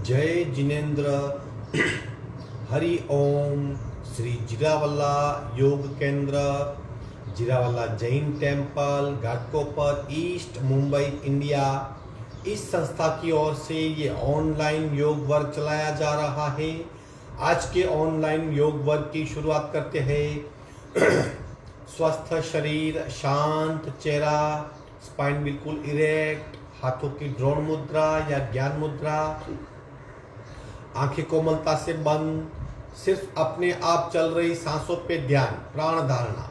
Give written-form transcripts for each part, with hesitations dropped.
जय जिनेन्द्र। हरि ओम। Shri Jirawalla Yog Kendra, Jirawalla Jain temple, Ghatkopar, East Mumbai, India. इस संस्था की ओर से ये ऑनलाइन योग वर्ग चलाया जा रहा है। आज के ऑनलाइन योग वर्ग की शुरुआत करते हैं। स्वस्थ शरीर, शांत चेहरा, स्पाइन बिल्कुल इरेक्ट, हाथों की ड्रोन मुद्रा या ज्ञान मुद्रा, आंखें कोमलता से बंद, सिर्फ अपने आप चल रही सांसों पे ध्यान, प्राण धारणा।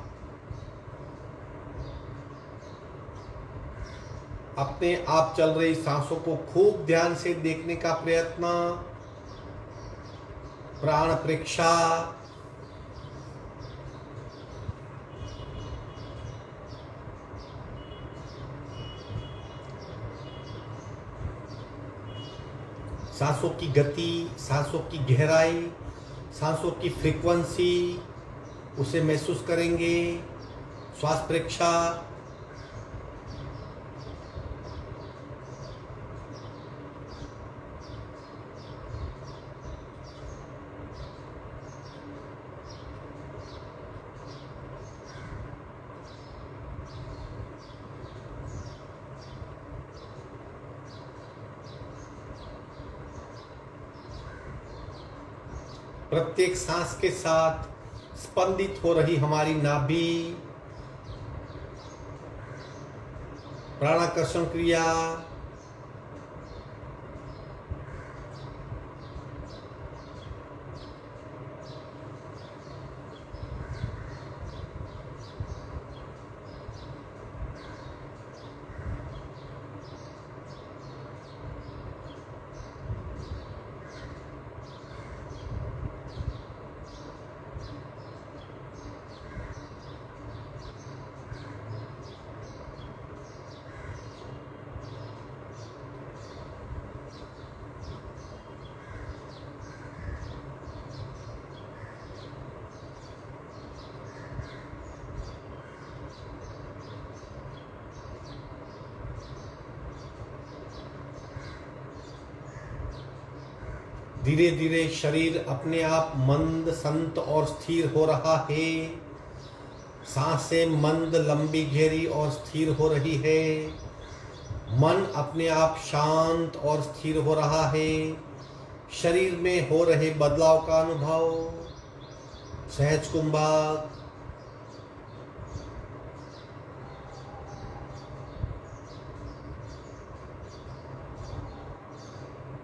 अपने आप चल रही सांसों को खूब ध्यान से देखने का प्रयत्न, प्राण परीक्षा। सांसों की गति, सांसों की गहराई, सांसों की फ्रीक्वेंसी, उसे महसूस करेंगे। श्वास परीक्षा। प्रत्येक सांस के साथ स्पंदित हो रही हमारी नाभि, प्राणाकर्षण क्रिया। धीरे धीरे शरीर अपने आप मंद, संत और स्थिर हो रहा है। सांसें मंद, लंबी, गहरी और स्थिर हो रही है। मन अपने आप शांत और स्थिर हो रहा है। शरीर में हो रहे बदलाव का अनुभव। सहज कुंभक।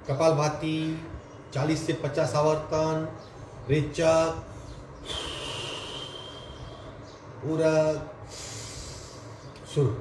कपालभाति 40 से 50 आवर्तन। रेचक, उरक, शुरू।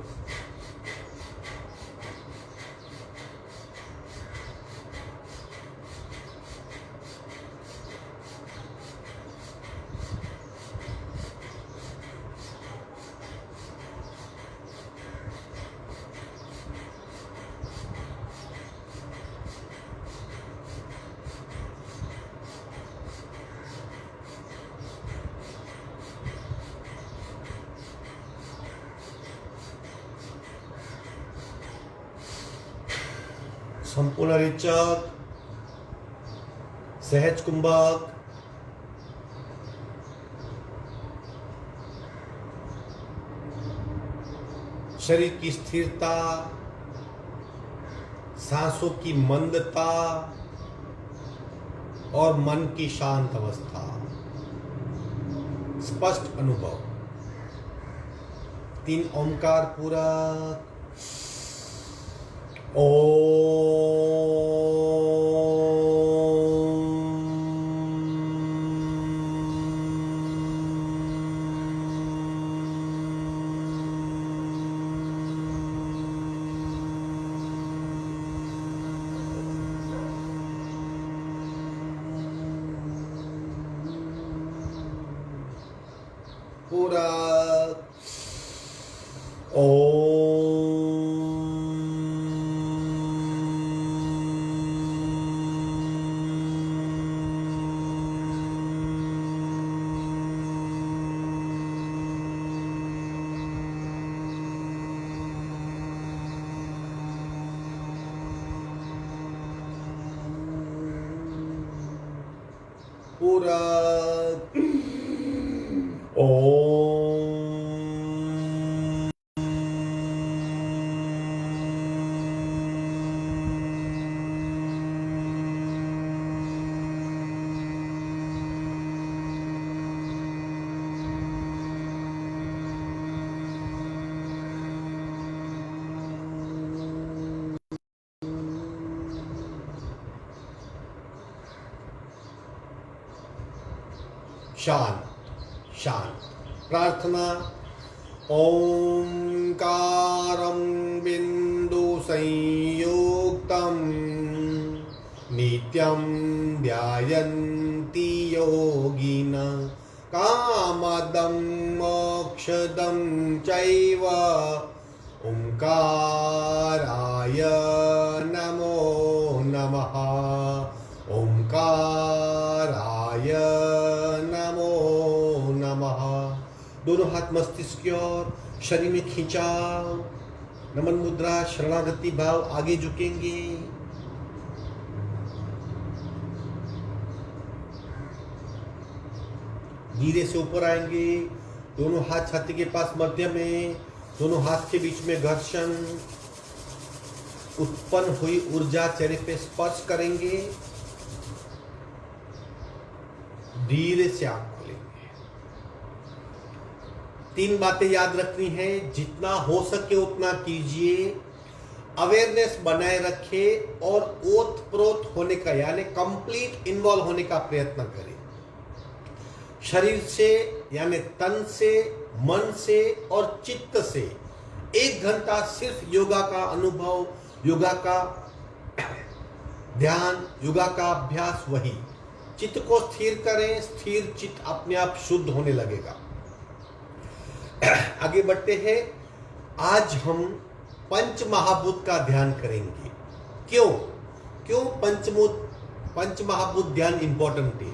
संपूर्ण रेचक, सहज कुंभक, शरीर की स्थिरता, सांसों की मंदता और मन की शांत अवस्था, स्पष्ट अनुभव। 3 ओंकार पूरक। पूरक। पूरक। ओम। शांत शांत। प्रार्थना। ओंकारं बिंदु संयुक्तं नित्यं ध्यायन्ति योगिनः कामदं मोक्षदं चैव। ओंकाराय नमो नमः। ओंकाराय नमो नमः। दोनों हाथ मस्तिष्क की ओर, शरीर में खिंचाव, नमन मुद्रा, शरणागति भाव, आगे झुकेंगे। धीरे से ऊपर आएंगे, दोनों हाथ छाती के पास मध्य में, दोनों हाथ के बीच में घर्षण, उत्पन्न हुई ऊर्जा चेहरे पे स्पर्श करेंगे। धीरे से आंख खोलेंगे। 3 बातें याद रखनी है, जितना हो सके उतना कीजिए, अवेयरनेस बनाए रखें और ओतप्रोत होने का यानी कंप्लीट इन्वॉल्व होने का प्रयत्न करें। शरीर से यानी तन से, मन से और चित्त से 1 घंटा सिर्फ योगा का अनुभव, योगा का ध्यान, योगा का अभ्यास। वही चित्त को स्थिर करें, स्थिर चित्त अपने आप शुद्ध होने लगेगा। आगे बढ़ते हैं। आज हम पंच महाभूत का ध्यान करेंगे। क्यों पंच महाभूत ध्यान इंपॉर्टेंट है?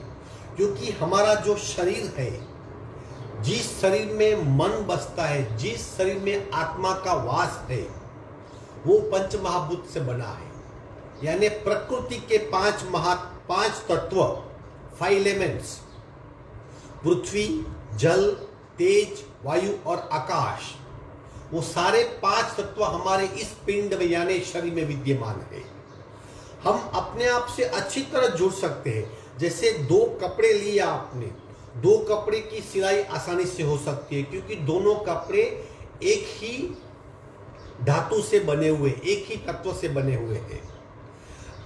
क्योंकि हमारा जो शरीर है, जिस शरीर में मन बसता है, जिस शरीर में आत्मा का वास है, वो पंच महाभूत से बना है। यानी प्रकृति के 5 तत्व, 5 एलिमेंट्स, पृथ्वी, जल, तेज, वायु और आकाश, वो सारे 5 तत्व हमारे इस पिंड में यानी शरीर में विद्यमान है। हम अपने आप से अच्छी तरह जुड़ सकते हैं। जैसे 2 कपड़े लिए आपने, 2 कपड़े की सिलाई आसानी से हो सकती है, क्योंकि दोनों कपड़े एक ही धातु से बने हुए, एक ही तत्व से बने हुए हैं।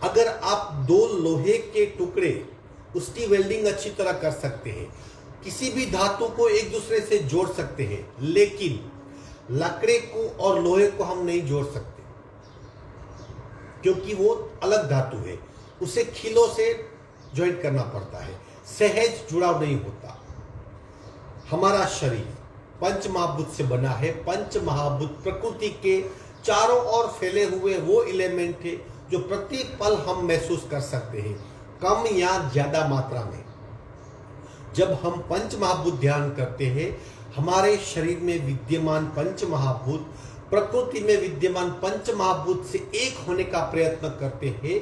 अगर आप 2 लोहे के टुकड़े, उसकी वेल्डिंग अच्छी तरह कर सकते हैं, किसी भी धातु को एक दूसरे से जोड़ सकते हैं, लेकिन लकड़ी को और लोहे को हम नहीं जोड़ सकते, क्योंकि वो अलग धातु है। उसे खिलों से ज्वाइंट करना पड़ता है, सहज जुड़ाव नहीं होता। हमारा शरीर पंच महाभूत से बना है। पंच महाभूत प्रकृति के चारों ओर फैले हुए वो एलिमेंट है जो प्रति पल हम महसूस कर सकते हैं, कम या ज्यादा मात्रा में। जब हम पंच महाभूत ध्यान करते हैं, हमारे शरीर में विद्यमान पंच महाभूत प्रकृति में विद्यमान पंच महाभूत से एक होने का प्रयत्न करते हैं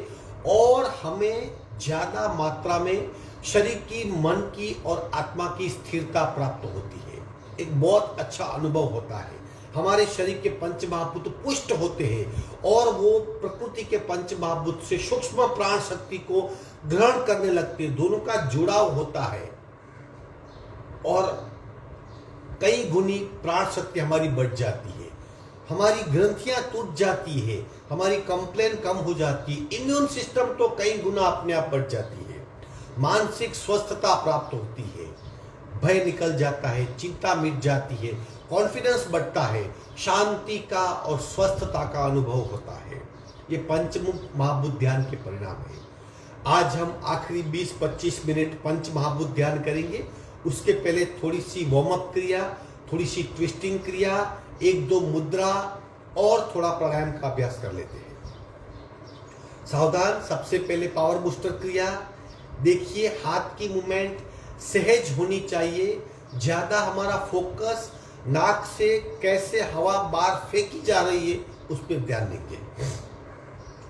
और हमें ज्यादा मात्रा में शरीर की, मन की और आत्मा की स्थिरता प्राप्त होती है। एक बहुत अच्छा अनुभव होता है। हमारे शरीर के पंच महाभूत पुष्ट होते हैं और वो प्रकृति के पंच महाभूत से सूक्ष्म प्राण शक्ति को ग्रहण करने लगते हैं। दोनों का जुड़ाव होता है और कई गुनी प्राण शक्ति हमारी बढ़ जाती है। हमारी ग्रंथियां टूट जाती है, हमारी कंप्लेन कम हो जाती है, इम्यून सिस्टम तो कई गुना अपने आप बढ़ जाती है, मानसिक स्वस्थता प्राप्त होती है, भय निकल जाता है, चिंता मिट जाती है, कॉन्फिडेंस बढ़ता है, शांति का और स्वस्थता का अनुभव होता है। ये पंचमुख महाभूत ध्यान के परिणाम है। आज हम आखिरी 20-25 मिनट पंच महाभूत ध्यान करेंगे। उसके पहले थोड़ी सी वार्म अप क्रिया, थोड़ी सी ट्विस्टिंग क्रिया, 1-2 मुद्रा और थोड़ा प्राणायाम का अभ्यास कर लेते हैं। सावधान। सबसे पहले पावर बूस्टर क्रिया। देखिए, हाथ की मूवमेंट सहज होनी चाहिए। ज्यादा हमारा फोकस नाक से कैसे हवा बाहर फेंकी जा रही है उस पर ध्यान देंगे।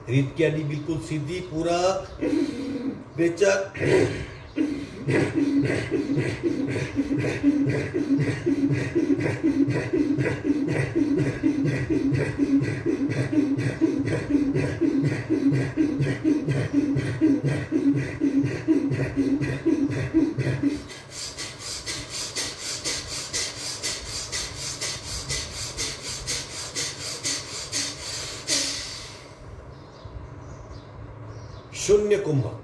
रीढ़ की हड्डी बिल्कुल सीधी, पूरक, रेचक, शून्य कुंभक।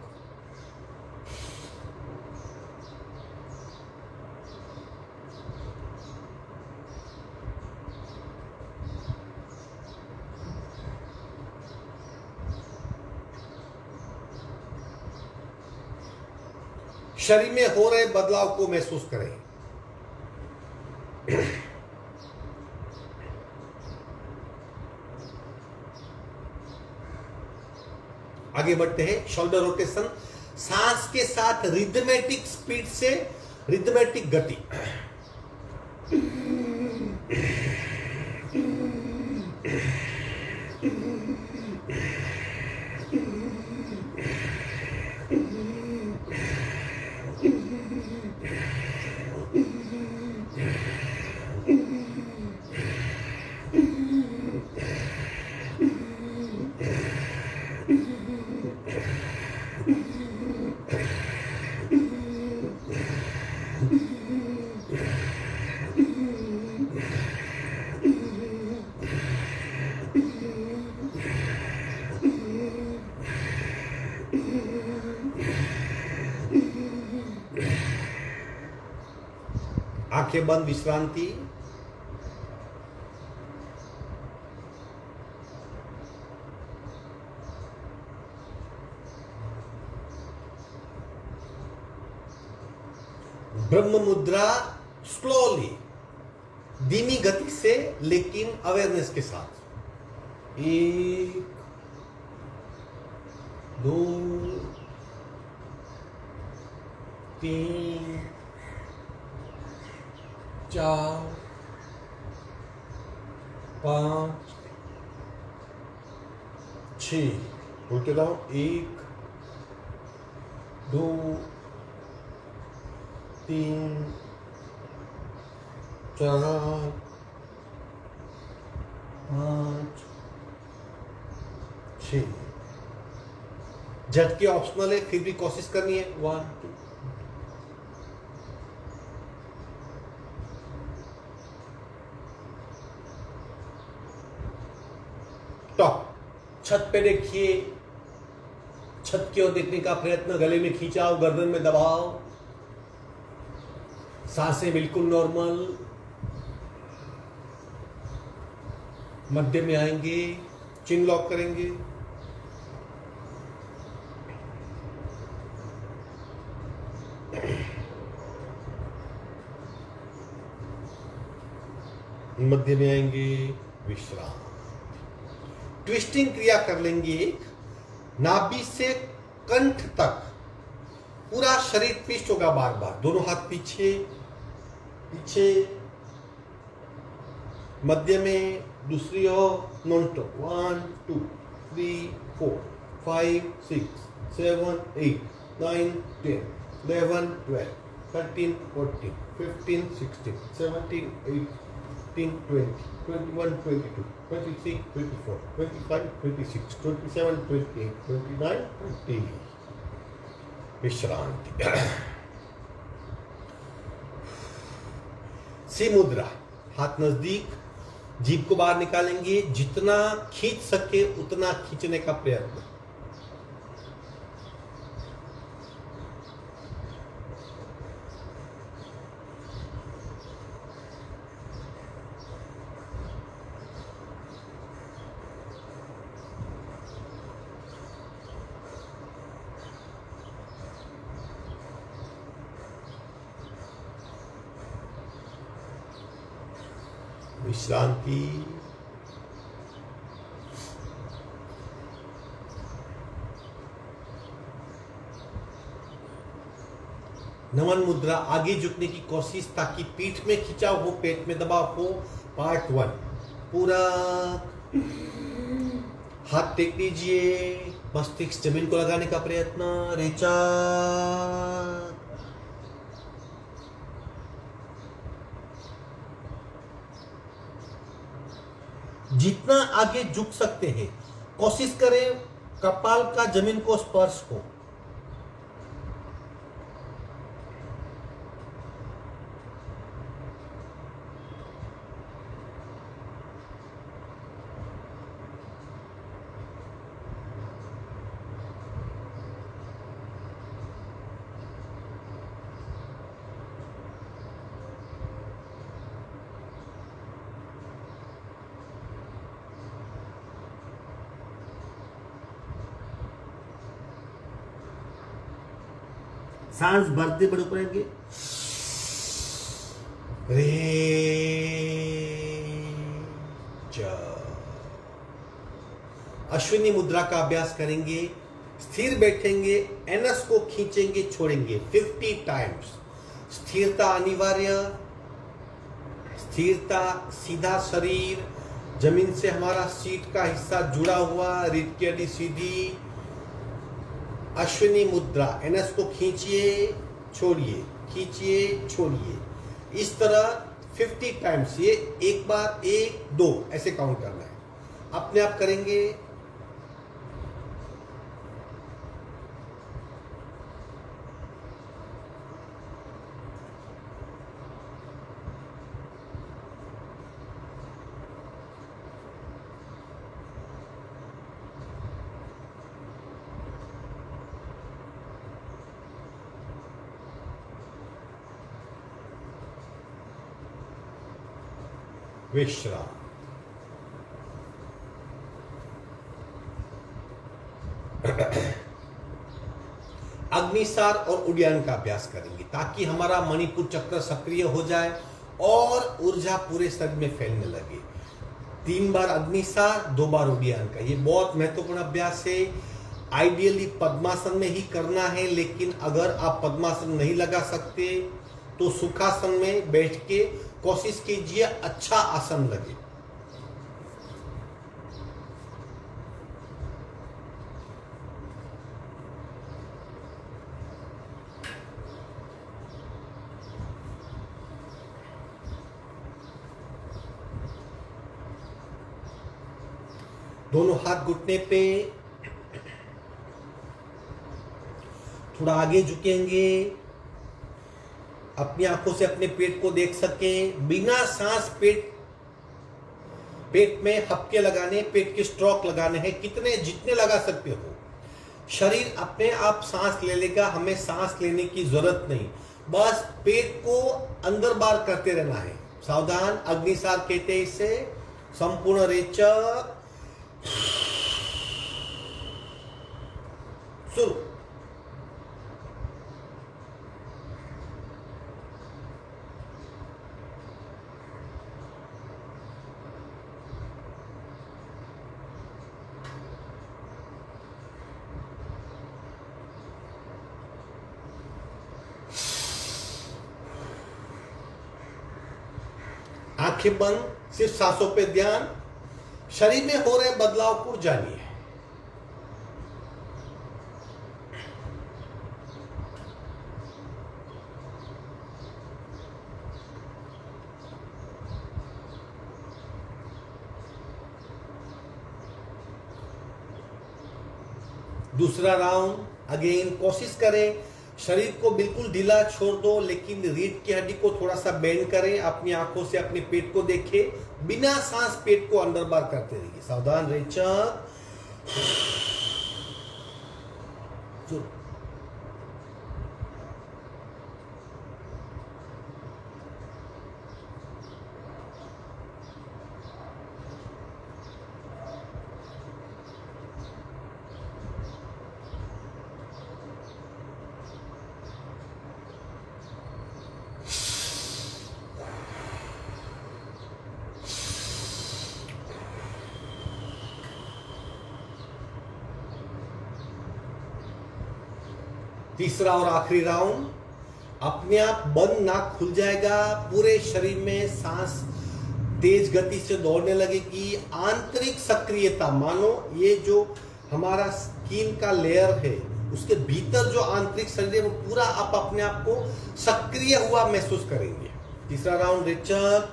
शरीर में हो रहे बदलाव को महसूस करें। आगे बढ़ते हैं। शोल्डर रोटेशन, सांस के साथ रिदमेटिक स्पीड से, रिदमेटिक गति। आंखें बंद, विश्रांति। ब्रह्म मुद्रा, स्लोली, धीमी गति से लेकिन अवेयरनेस के साथ। 1 2 3 4 5 6। उल्टे जाओ। 1 2 3 4 5 6। झटके ऑप्शनल है, फिर भी कोशिश करनी है। 1 2। टॉप। छत पे देखिए, छत की ओर देखने का प्रयत्न। गले में खींचाओ, गर्दन में दबाओ। सांसें बिल्कुल नॉर्मल। मध्य में आएंगे, चिन लॉक करेंगे। मध्य में आएंगे, विश्राम। ट्विस्टिंग क्रिया कर लेंगे। नाभि से कंठ तक पूरा शरीर ट्विस्ट होगा बार बार। दोनों हाथ पीछे पीछे, मध्य में, दूसरी ओर, नॉन स्टॉप। 1 2 3 4 5 6 7 8 9 10 11 12 13 14 15 16 17 18 20 21 22 23 24 25 26 27 28 29 30। विश्रांति। सी मुद्रा, हाथ नजदीक, जीभ को बाहर निकालेंगे। जितना खींच सके उतना खींचने का प्रयत्न। विश्रांति। नमन मुद्रा, आगे झुकने की कोशिश ताकि पीठ में खिंचाव हो, पेट में दबाव हो। पार्ट 1 पूरा। हाथ टेक लीजिए, मस्तिष्क जमीन को लगाने का प्रयत्न। रेचा जितना आगे झुक सकते हैं, कोशिश करें कपाल का जमीन को स्पर्श हो। सांस भरते बड़े ऊपर रे अश्विनी मुद्रा का अभ्यास करेंगे। स्थिर बैठेंगे, एनस को खींचेंगे, छोड़ेंगे 50 टाइम्स। स्थिरता अनिवार्य, स्थिरता, सीधा शरीर, जमीन से हमारा सीट का हिस्सा जुड़ा हुआ, रीढ़ की हड्डी सीधी। अश्विनी मुद्रा, एनस को खींचिए, छोड़िए, खींचिए, छोड़िए, इस तरह 50 टाइम्स। ये एक बार 1 2 ऐसे काउंट करना है, अपने आप करेंगे। विश्राम। अग्निसार और उड्डयन का अभ्यास करेंगे ताकि हमारा मणिपुर चक्र सक्रिय हो जाए और ऊर्जा पूरे शरीर में फैलने लगे। 3 बार अग्निसार, 2 बार उड्डयन का, ये बहुत महत्वपूर्ण अभ्यास है। आइडियली पद्मासन में ही करना है, लेकिन अगर आप पद्मासन नहीं लगा सकते तो सुखासन में बैठ के कोशिश कीजिए अच्छा आसन लगे। दोनों हाथ घुटने पे, थोड़ा आगे झुकेंगे, अपनी आंखों से अपने पेट को देख सकें। बिना सांस पेट में हपके लगाने, पेट के स्ट्रोक लगाने हैं, कितने जितने लगा सकते हो। शरीर अपने आप सांस ले लेगा, हमें सांस लेने की जरूरत नहीं, बस पेट को अंदर बाहर करते रहना है। सावधान, अग्निसार कहते हैं इसे। संपूर्ण रेचक, शुरू। आंखें बंद, सिर्फ सांसों पे ध्यान। शरीर में हो रहे बदलाव को जानिए। दूसरा राउंड अगेन, कोशिश करें शरीर को बिल्कुल ढीला छोड़ दो, लेकिन रीढ़ की हड्डी को थोड़ा सा बेंड करें। अपनी आंखों से अपने पेट को देखें, बिना सांस पेट को अंदर बाहर करते रहिए। सावधान, रेचक, तीसरा और आखिरी राउंड, अपने आप बंद नाक खुल जाएगा, पूरे शरीर में सांस तेज गति से दौड़ने लगेगी। आंतरिक सक्रियता, मानो ये जो हमारा स्किन का लेयर है उसके भीतर जो आंतरिक शरीर है वो पूरा आप अपने आप को सक्रिय हुआ महसूस करेंगे। तीसरा राउंड, रेचक,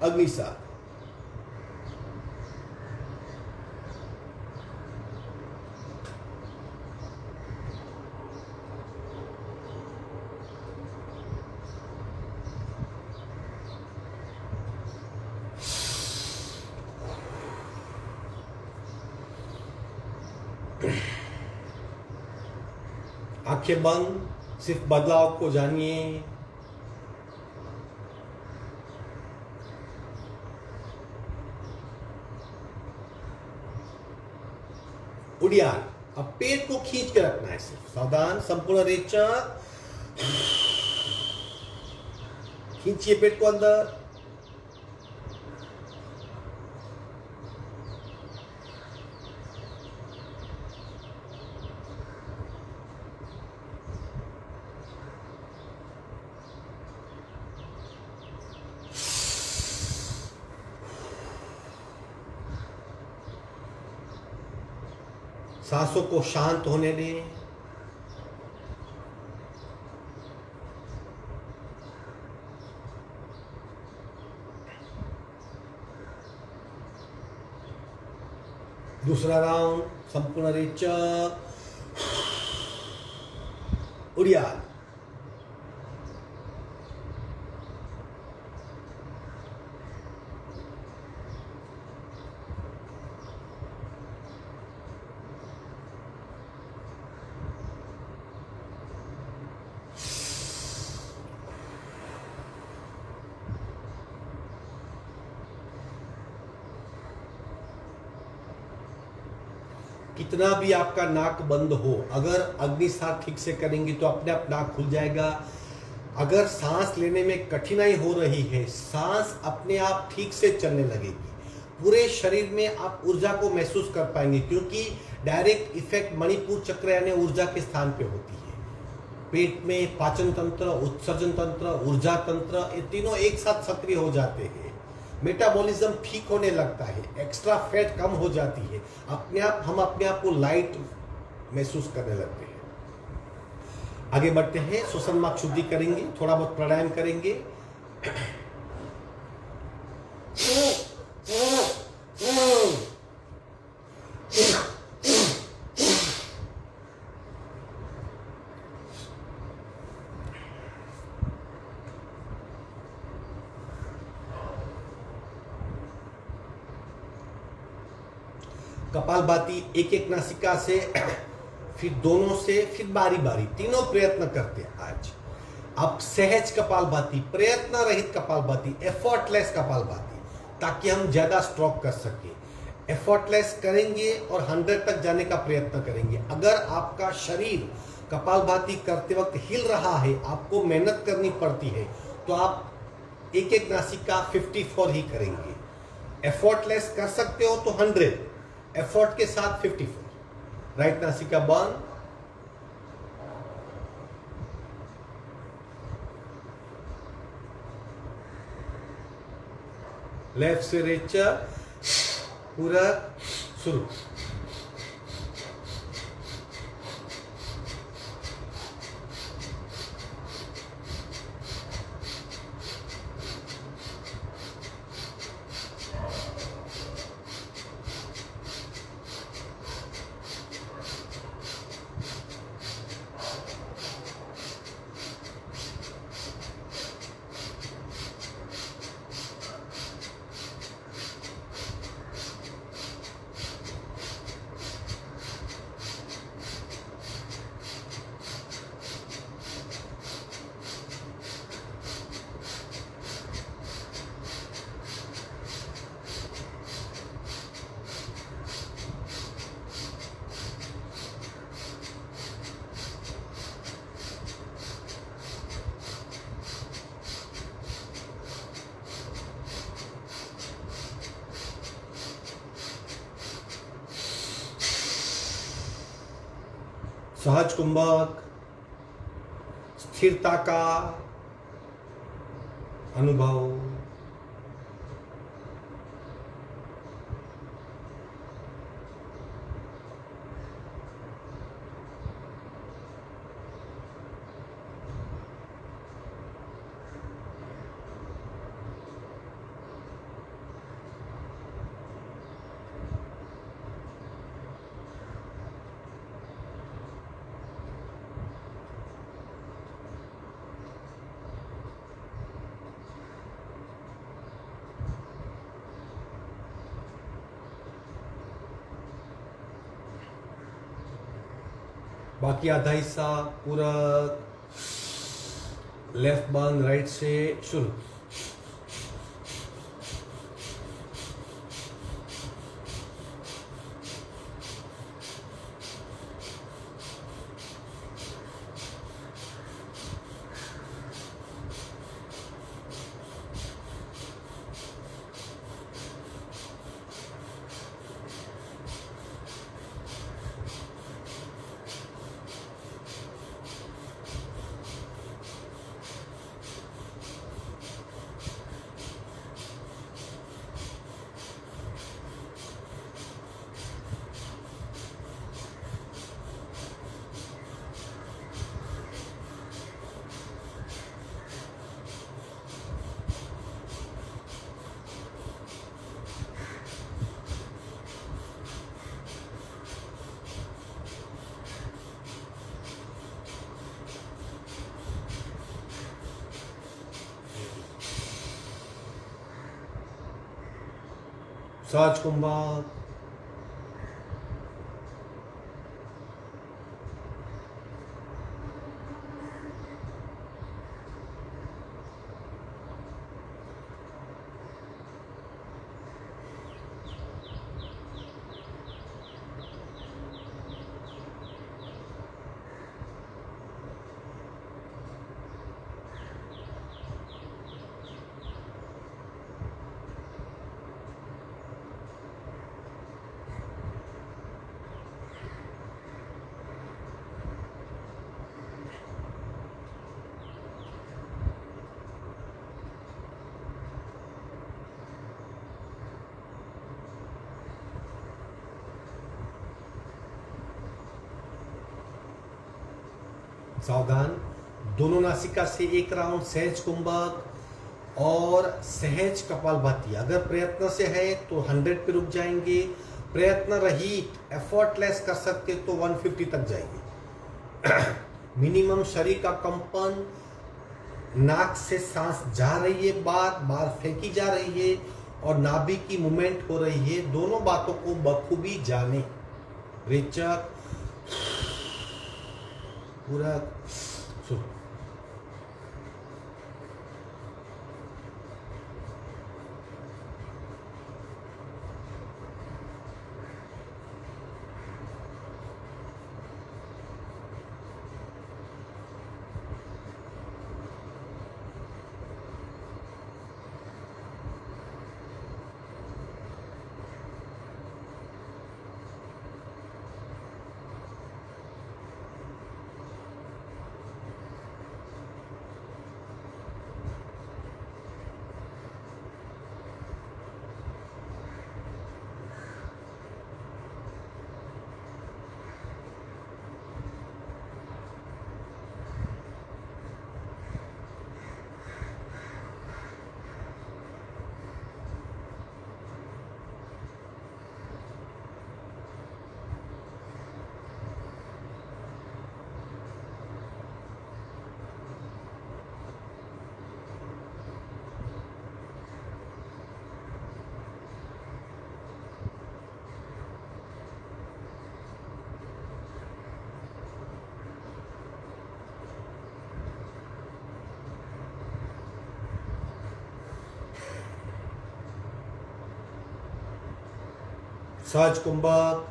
अग्निसार। आंखें बंद, सिर्फ बदलाव को जानिए। उड़ियान, अब पेट को खींच के रखना है, सिर्फ सावधान। संपूर्ण रेचक, खींचिए पेट को अंदर। सांसों को शांत होने दें। दूसरा राउंड, संपूर्ण रेचक, उड़ियान। कितना भी आपका नाक बंद हो, अगर अग्निसार ठीक से करेंगे तो अपने आप नाक खुल जाएगा। अगर सांस लेने में कठिनाई हो रही है, सांस अपने आप ठीक से चलने लगेगी। पूरे शरीर में आप ऊर्जा को महसूस कर पाएंगे, क्योंकि डायरेक्ट इफेक्ट मणिपुर चक्र यानी ऊर्जा के स्थान पे होती है। पेट में पाचन तंत्र, उत्सर्जन तंत्र, ऊर्जा तंत्र, ये तीनों एक साथ सक्रिय हो जाते हैं। मेटाबॉलिज्म ठीक होने लगता है, एक्स्ट्रा फैट कम हो जाती है, अपने आप हम अपने आप को लाइट महसूस करने लगते हैं। आगे बढ़ते हैं, श्वसन मार्ग शुद्धि करेंगे, थोड़ा बहुत प्राणायाम करेंगे। कपालभाति, एक एक नासिका से, फिर दोनों से, फिर बारी बारी, तीनों प्रयत्न करते हैं आज। अब सहज कपालभाति, प्रयत्न रहित कपालभाति, एफर्टलेस कपालभाति, ताकि हम ज्यादा स्ट्रोक कर सके। एफर्टलेस करेंगे और 100 तक जाने का प्रयत्न करेंगे। अगर आपका शरीर कपालभाति करते वक्त हिल रहा है, आपको मेहनत करनी पड़ती है, तो आप एक एक नासिका 54 ही करेंगे। एफर्टलेस कर सकते हो तो 100, एफर्ट के साथ 54। राइट नासिका बंद, लेफ्ट से रेचा, पूरा शुरू। सहज कुंभक, स्थिरता का अनुभव। बाकी आधा हिस्सा पूरा लेफ्ट बंद, राइट से शुरू। सहज कुंभक। सावधान, दोनों नासिका से एक राउंड सहज कुंभक और सहज कपालभाति। अगर प्रयत्न से है तो 100 पे रुक जाएंगे, प्रयत्न रहित एफर्टलेस कर सकते तो 150 तक जाएंगे। मिनिमम शरीर का कंपन, नाक से सांस जा रही है, बार फेंकी जा रही है और नाभि की मूवमेंट हो रही है। दोनों बातों को बखूबी जाने। रेचक पूरा सुनो। सहज कुंभक,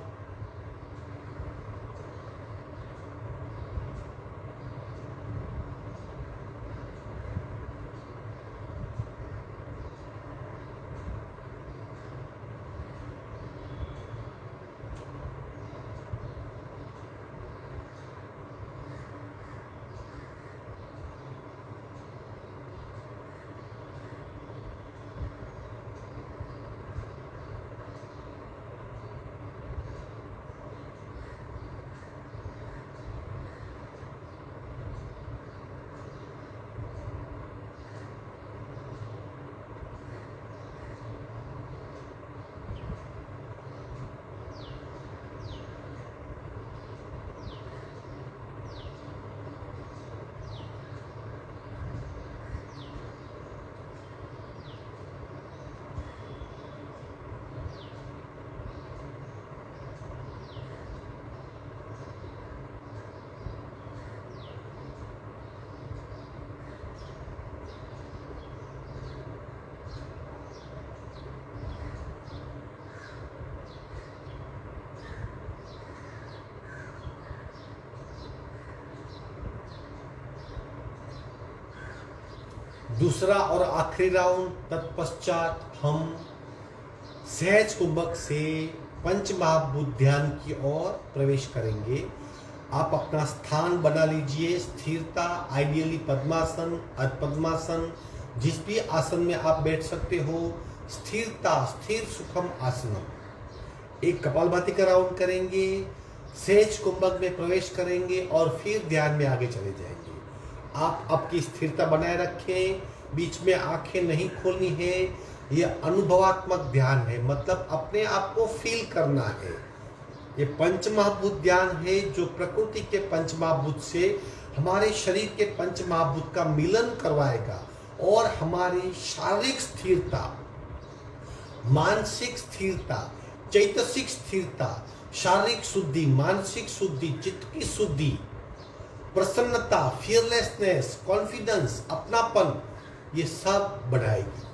दूसरा और आखिरी राउंड। तत्पश्चात हम सहज कुंभक से पंच महाभूत ध्यान की ओर प्रवेश करेंगे। आप अपना स्थान बना लीजिए, स्थिरता, आइडियली पद्मासन, अर्ध पद्मासन, जिस भी आसन में आप बैठ सकते हो। स्थिरता, स्थिर सुखम आसनम। एक कपालभाति का राउंड करेंगे, सहज कुंभक में प्रवेश करेंगे और फिर ध्यान में आगे चले जाएंगे। आप आपकी स्थिरता बनाए रखें, बीच में आंखें नहीं खोलनी है। यह अनुभवात्मक ध्यान है, मतलब अपने आप को फील करना है। ये पंच महाभूत ध्यान है जो प्रकृति के पंच महाभूत से हमारे शरीर के पंच महाभूत का मिलन करवाएगा और हमारी शारीरिक स्थिरता, मानसिक स्थिरता, चैतसिक स्थिरता, शारीरिक शुद्धि, मानसिक शुद्धि, चित्त की शुद्धि, प्रसन्नता, फियरलेसनेस, कॉन्फिडेंस, अपनापन, ये सब बढ़ाएगी।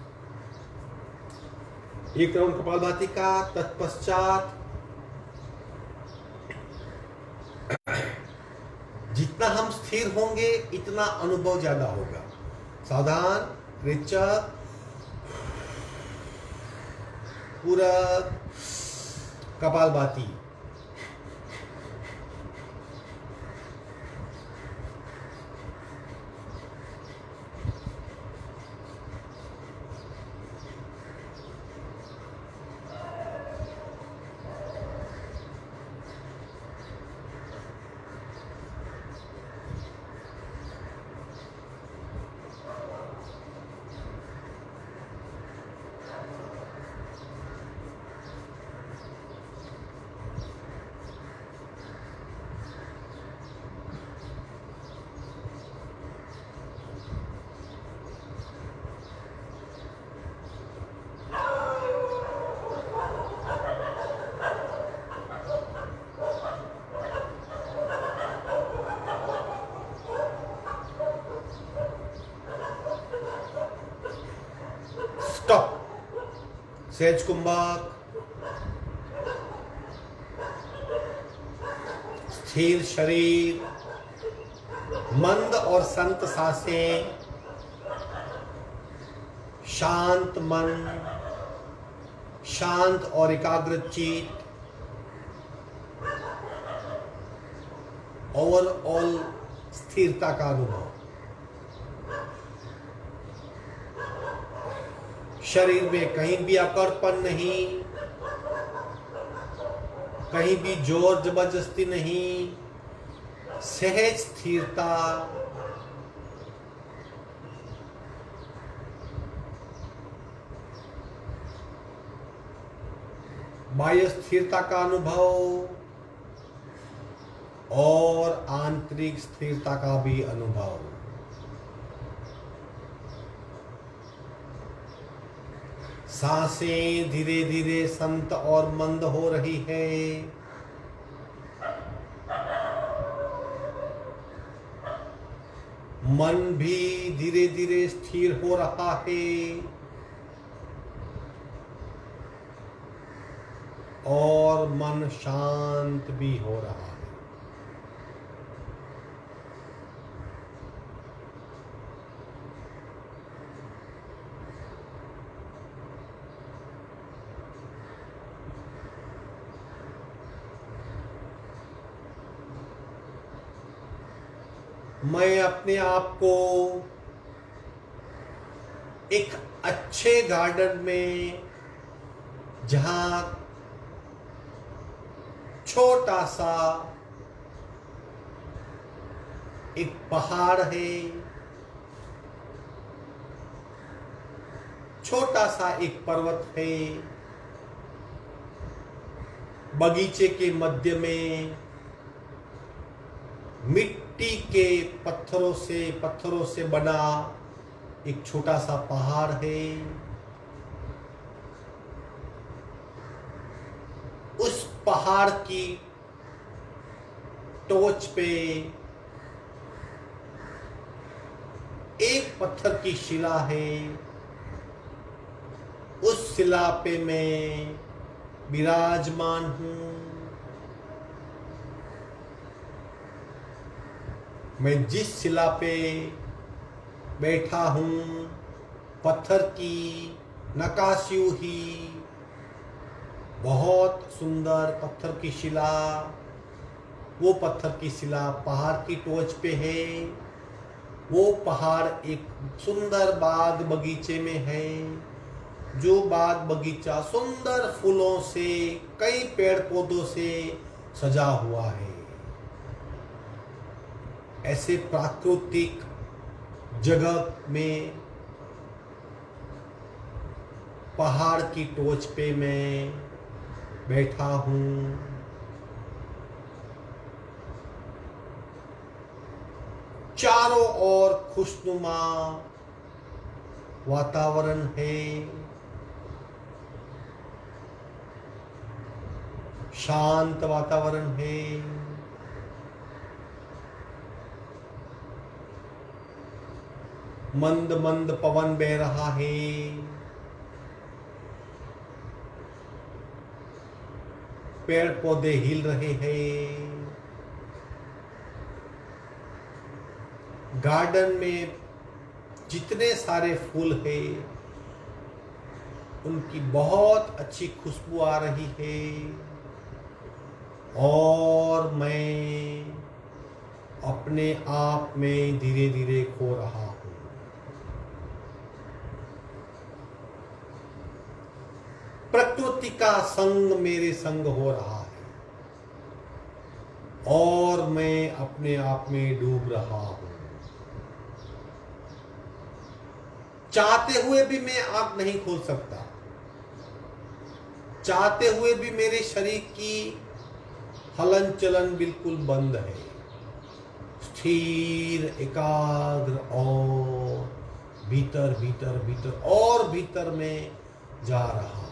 एक राउंड कपालभाति का। तत्पश्चात जितना हम स्थिर होंगे इतना अनुभव ज्यादा होगा। सावधान, रेचक, पूरक, कपालभाति। स्टॉप। सहज कुंभक, स्थिर शरीर, मंद और संत सांसें, शांत मन, शांत और एकाग्र चित्त, ओवरऑल स्थिरता का अनुभव। शरीर में कहीं भी अकड़पन नहीं, कहीं भी जोर जबरदस्ती नहीं, सहज स्थिरता। बाह्य स्थिरता का अनुभव और आंतरिक स्थिरता का भी अनुभव। सांसें धीरे धीरे संत और मंद हो रही है। मन भी धीरे धीरे स्थिर हो रहा है और मन शांत भी हो रहा है। मैं अपने आप को एक अच्छे गार्डन में, जहां छोटा सा एक पहाड़ है, छोटा सा एक पर्वत है, बगीचे के मध्य में मिट्टी के पत्थरों से बना एक छोटा सा पहाड़ है। उस पहाड़ की टोच पे एक पत्थर की शिला है। उस शिला पे मैं विराजमान हूं। मैं जिस शिला पे बैठा हूँ पत्थर की नक्काशी हुई, बहुत सुंदर पत्थर की शिला। वो पत्थर की शिला पहाड़ की टोच पे है। वो पहाड़ एक सुंदर बाग बगीचे में है, जो बाग बगीचा सुंदर फूलों से, कई पेड़ पौधों से सजा हुआ है। ऐसे प्राकृतिक जगह में पहाड़ की टोच पे मैं बैठा हूँ। चारों ओर खुशनुमा वातावरण है, शांत वातावरण है। मंद मंद पवन बह रहा है। पेड़ पौधे हिल रहे हैं। गार्डन में जितने सारे फूल हैं उनकी बहुत अच्छी खुशबू आ रही है, और मैं अपने आप में धीरे धीरे खो रहा हूँ। प्रकृति का संग मेरे संग हो रहा है और मैं अपने आप में डूब रहा हूँ। चाहते हुए भी मैं आंख नहीं खोल सकता। चाहते हुए भी मेरे शरीर की हलन चलन बिल्कुल बंद है। स्थिर, एकाग्र और भीतर भीतर भीतर और भीतर में जा रहा हूं।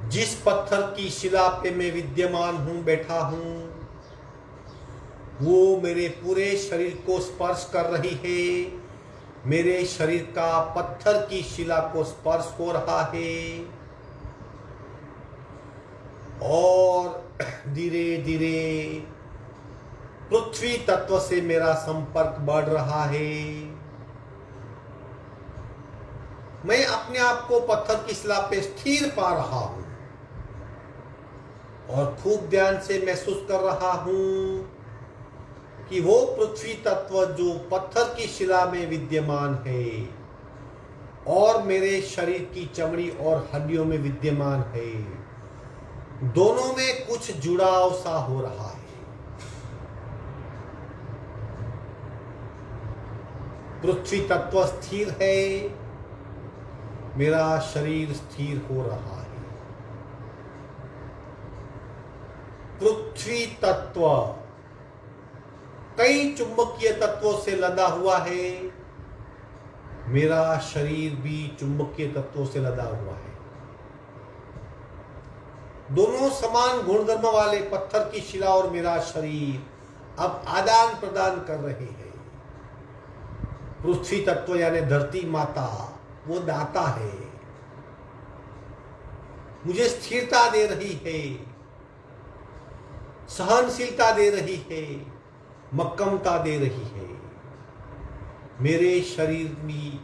जिस पत्थर की शिला पे मैं विद्यमान हूं, बैठा हूं, वो मेरे पूरे शरीर को स्पर्श कर रही है। मेरे शरीर का पत्थर की शिला को स्पर्श हो रहा है और धीरे धीरे पृथ्वी तत्व से मेरा संपर्क बढ़ रहा है। मैं अपने आप को पत्थर की शिला पे स्थिर पा रहा हूं और खूब ध्यान से महसूस कर रहा हूं कि वो पृथ्वी तत्व जो पत्थर की शिला में विद्यमान है और मेरे शरीर की चमड़ी और हड्डियों में विद्यमान है, दोनों में कुछ जुड़ाव सा हो रहा है। पृथ्वी तत्व स्थिर है, मेरा शरीर स्थिर हो रहा है। पृथ्वी तत्व कई चुंबकीय तत्वों से लदा हुआ है, मेरा शरीर भी चुंबकीय तत्वों से लदा हुआ है। दोनों समान गुणधर्म वाले पत्थर की शिला और मेरा शरीर अब आदान प्रदान कर रहे हैं। पृथ्वी तत्व यानी धरती माता, वो दाता है, मुझे स्थिरता दे रही है, सहनशीलता दे रही है, मक्कमता दे रही है। मेरे शरीर में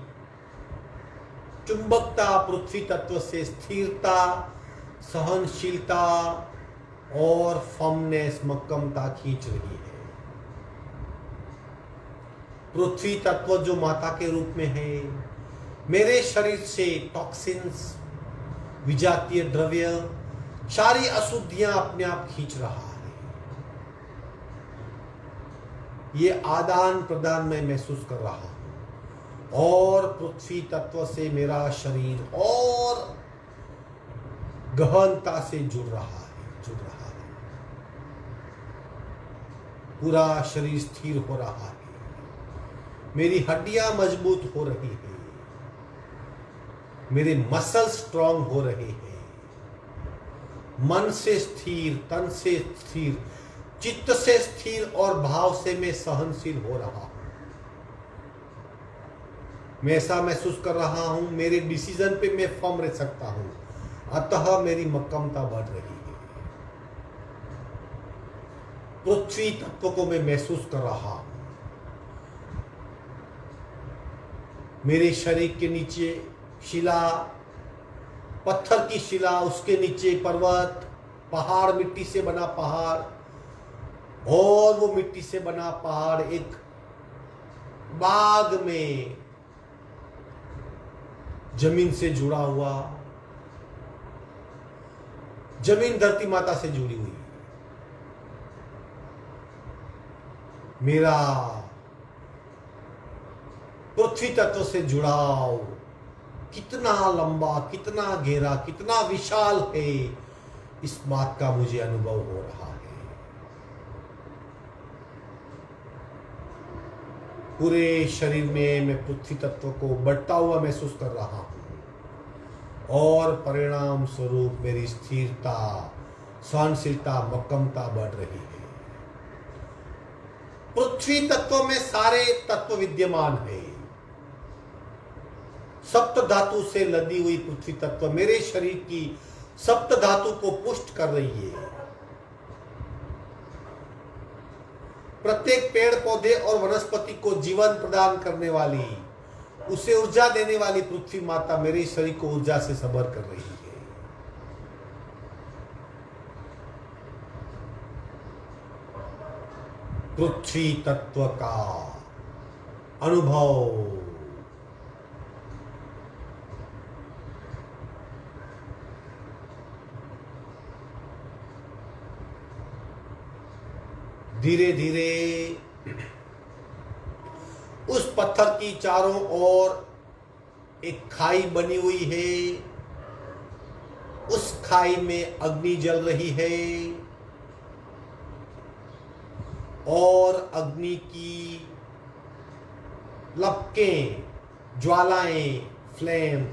चुंबकता पृथ्वी तत्व से स्थिरता, सहनशीलता और फर्मनेस, मक्कमता खींच रही है। पृथ्वी तत्व जो माता के रूप में है, मेरे शरीर से टॉक्सिन्स, विजातीय द्रव्य, सारी अशुद्धियां अपने आप खींच रहा है। ये आदान प्रदान मैं महसूस कर रहा हूं और पृथ्वी तत्व से मेरा शरीर और गहनता से जुड़ रहा है। पूरा शरीर स्थिर हो रहा है, मेरी हड्डियां मजबूत हो रही है, मेरे मसल स्ट्रांग हो रहे हैं, मन से स्थिर, तन से स्थिर, चित्त से स्थिर और भाव से मैं सहनशील हो रहा हूं। मैं ऐसा महसूस कर रहा हूं मेरे डिसीजन पे मैं फर्म रह सकता हूं, अतः मेरी मक्कमता बढ़ रही है। पृथ्वी तत्व को मैं महसूस कर रहा हूं। मेरे शरीर के नीचे शिला, पत्थर की शिला, उसके नीचे पर्वत, पहाड़, मिट्टी से बना पहाड़, और वो मिट्टी से बना पहाड़ एक बाग में जमीन से जुड़ा हुआ, जमीन धरती माता से जुड़ी हुई। मेरा पृथ्वी तत्व से जुड़ाव कितना लंबा, कितना गहरा, कितना विशाल है, इस बात का मुझे अनुभव हो रहा है। पूरे शरीर में मैं पृथ्वी तत्व को बढ़ता हुआ महसूस कर रहा हूं और परिणाम स्वरूप मेरी स्थिरता, सहनशीलता, मक्कमता बढ़ रही है। पृथ्वी तत्व में सारे तत्व विद्यमान है। सप्त धातु से लदी हुई पृथ्वी तत्व मेरे शरीर की सप्त धातु को पुष्ट कर रही है। प्रत्येक पेड़ पौधे और वनस्पति को जीवन प्रदान करने वाली, उसे ऊर्जा देने वाली पृथ्वी माता मेरे शरीर को ऊर्जा से सबर कर रही है। पृथ्वी तत्व का अनुभव धीरे धीरे उस पत्थर की चारों ओर एक खाई बनी हुई है। उस खाई में अग्नि जल रही है और अग्नि की लपकें, ज्वालाएं, फ्लेम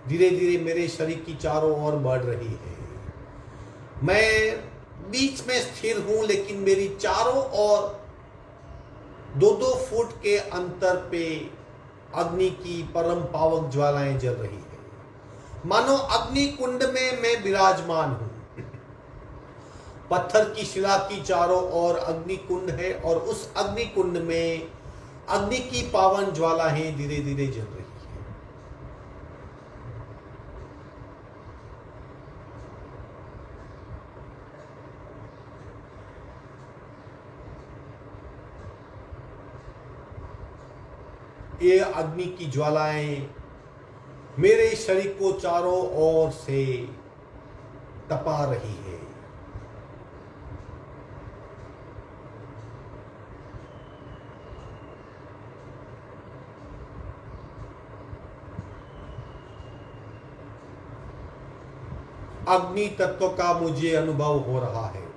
धीरे धीरे मेरे शरीर की चारों ओर बढ़ रही है। मैं बीच में स्थिर हूं, लेकिन मेरी चारों ओर 2-2 फुट के अंतर पे अग्नि की परम पावक ज्वालाएं जल रही है। मानो अग्नि कुंड में मैं विराजमान हूं। पत्थर की शिला की चारों ओर अग्नि कुंड है और उस अग्नि कुंड में अग्नि की पावन ज्वालाएं धीरे धीरे जल रही है। ये अग्नि की ज्वालाएं मेरे शरीर को चारों ओर से तपा रही है। अग्नि तत्व का मुझे अनुभव हो रहा है।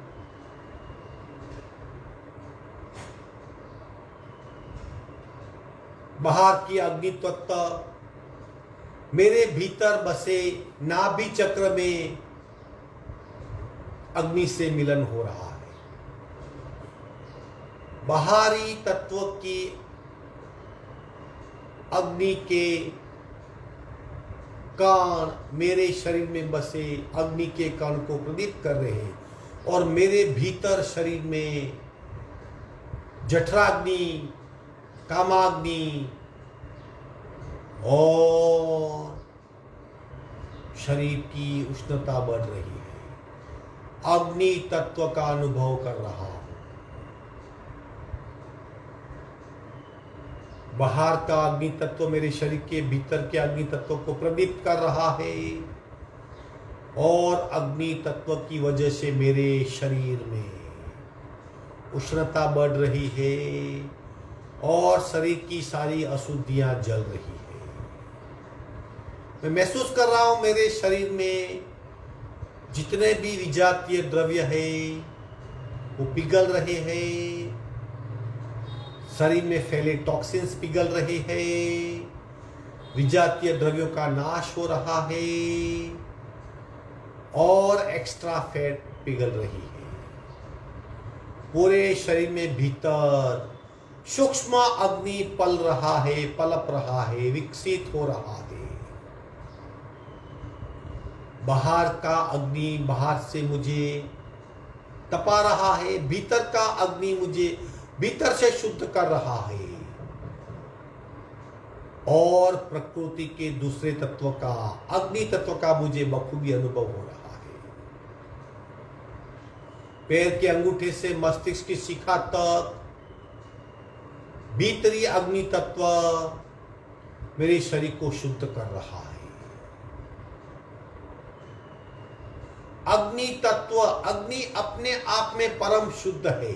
बाहर की अग्नि तत्व मेरे भीतर बसे नाभि चक्र में अग्नि से मिलन हो रहा है। बाहरी तत्व की अग्नि के कण मेरे शरीर में बसे अग्नि के कण को प्रदीप्त कर रहे हैं और मेरे भीतर शरीर में जठराग्नि, कामाग्नि और शरीर की उष्णता बढ़ रही है। अग्नि तत्व का अनुभव कर रहा हूं। बाहर का अग्नि तत्व मेरे शरीर के भीतर के अग्नि तत्व को प्रदीप्त कर रहा है और अग्नि तत्व की वजह से मेरे शरीर में उष्णता बढ़ रही है और शरीर की सारी अशुद्धियां जल रही है। मैं महसूस कर रहा हूं मेरे शरीर में जितने भी विजातीय द्रव्य है वो पिघल रहे हैं। शरीर में फैले टॉक्सिन्स पिघल रहे हैं। विजातीय द्रव्यों का नाश हो रहा है और एक्स्ट्रा फैट पिघल रही है। पूरे शरीर में भीतर सूक्ष्म अग्नि पल पलप रहा है, विकसित हो रहा है। बाहर का अग्नि बाहर से मुझे तपा रहा है, भीतर का अग्नि मुझे भीतर से शुद्ध कर रहा है। और प्रकृति के दूसरे तत्व का, अग्नि तत्व का मुझे बखूबी अनुभव हो रहा है। पैर के अंगूठे से मस्तिष्क की शिखा तक भीतरी अग्नि तत्व मेरे शरीर को शुद्ध कर रहा है। अग्नि तत्व, अग्नि अपने आप में परम शुद्ध है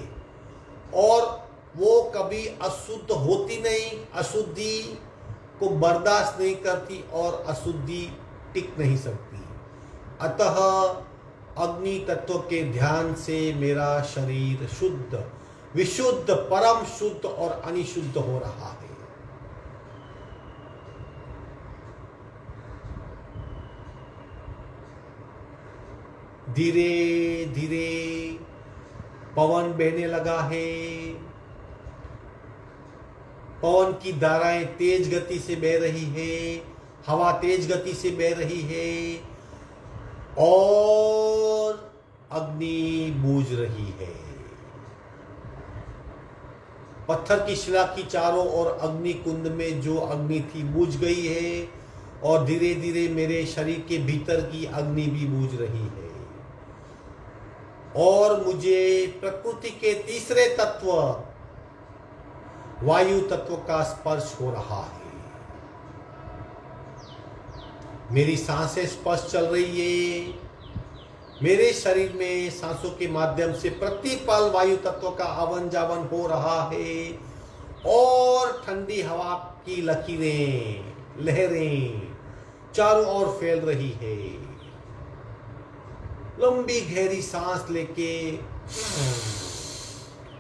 और वो कभी अशुद्ध होती नहीं, अशुद्धि को बर्दाश्त नहीं करती और अशुद्धि टिक नहीं सकती। अतः अग्नि तत्व के ध्यान से मेरा शरीर शुद्ध, विशुद्ध, परम शुद्ध और अनिशुद्ध हो रहा है। धीरे धीरे पवन बहने लगा है। पवन की धाराएं तेज गति से बह रही है, हवा तेज गति से बह रही है और अग्नि बूझ रही है। पत्थर की शिला की चारों ओर अग्नि कुंड में जो अग्नि थी बूझ गई है और धीरे धीरे मेरे शरीर के भीतर की अग्नि भी बूझ रही है और मुझे प्रकृति के तीसरे तत्व वायु तत्व का स्पर्श हो रहा है। मेरी सांसें स्पष्ट चल रही है। मेरे शरीर में सांसों के माध्यम से प्रतिपल वायु तत्व का आवन जावन हो रहा है और ठंडी हवा की लकीरें, लहरें चारों ओर फैल रही है। लंबी गहरी सांस लेके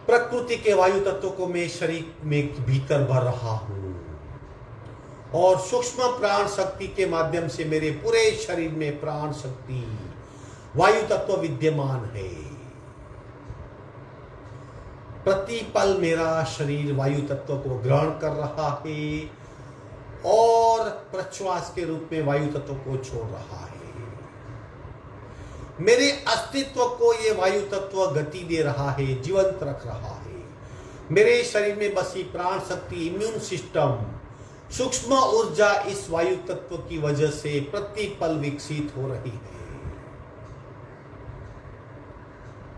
प्रकृति के वायु तत्व को मैं शरीर में भीतर भर रहा हूं और सूक्ष्म प्राण शक्ति के माध्यम से मेरे पूरे शरीर में प्राण शक्ति, वायु तत्व विद्यमान है। प्रतिपल मेरा शरीर वायु तत्व को ग्रहण कर रहा है और प्रश्वास के रूप में वायु तत्व को छोड़ रहा है। मेरे अस्तित्व को ये वायु तत्व गति दे रहा है, जीवंत रख रहा है। मेरे शरीर में बसी प्राण शक्ति, इम्यून सिस्टम, सूक्ष्म ऊर्जा इस वायु तत्व की वजह से प्रतिपल विकसित हो रही है।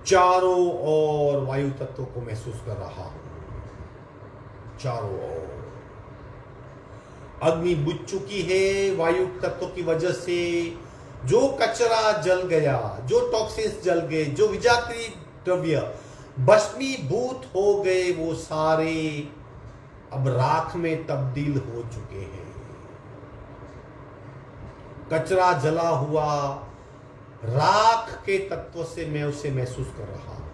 चारों ओर वायु तत्व को महसूस कर रहा हूं। चारों ओर अग्नि बुझ चुकी है। वायु तत्व की वजह से जो कचरा जल गया, जो टॉक्सिन्स जल गए, जो विजातीय द्रव्य भस्मीभूत हो गए, वो सारे अब राख में तब्दील हो चुके हैं। कचरा जला हुआ राख के तत्व से मैं उसे महसूस कर रहा हूं।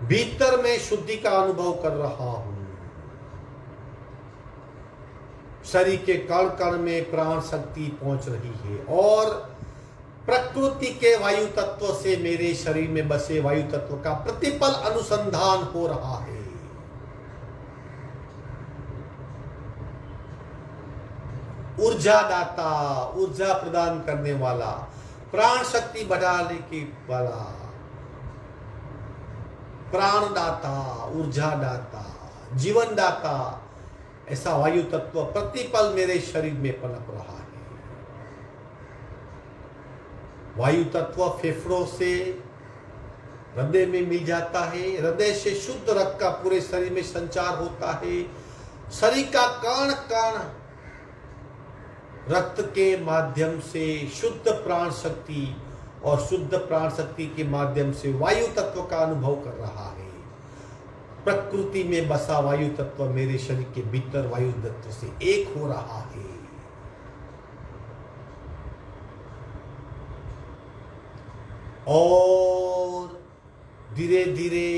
भीतर में शुद्धि का अनुभव कर रहा हूं। शरीर के कण कण में प्राण शक्ति पहुंच रही है और प्रकृति के वायु तत्व से मेरे शरीर में बसे वायु तत्व का प्रतिपल अनुसंधान हो रहा है। ऊर्जा दाता, ऊर्जा प्रदान करने वाला, प्राण शक्ति बढ़ाने के वाला, प्राण दाता, ऊर्जा दाता, जीवन दाता, ऐसा वायु तत्व प्रतिपल मेरे शरीर में पनप रहा है। वायु तत्व फेफड़ों से हृदय में मिल जाता है। हृदय से शुद्ध रक्त का पूरे शरीर में संचार होता है। शरीर का कण कण रक्त के माध्यम से शुद्ध प्राण शक्ति और शुद्ध प्राण शक्ति के माध्यम से वायु तत्व का अनुभव कर रहा है। प्रकृति में बसा वायु तत्व मेरे शरीर के भीतर वायु तत्व से एक हो रहा है। और धीरे धीरे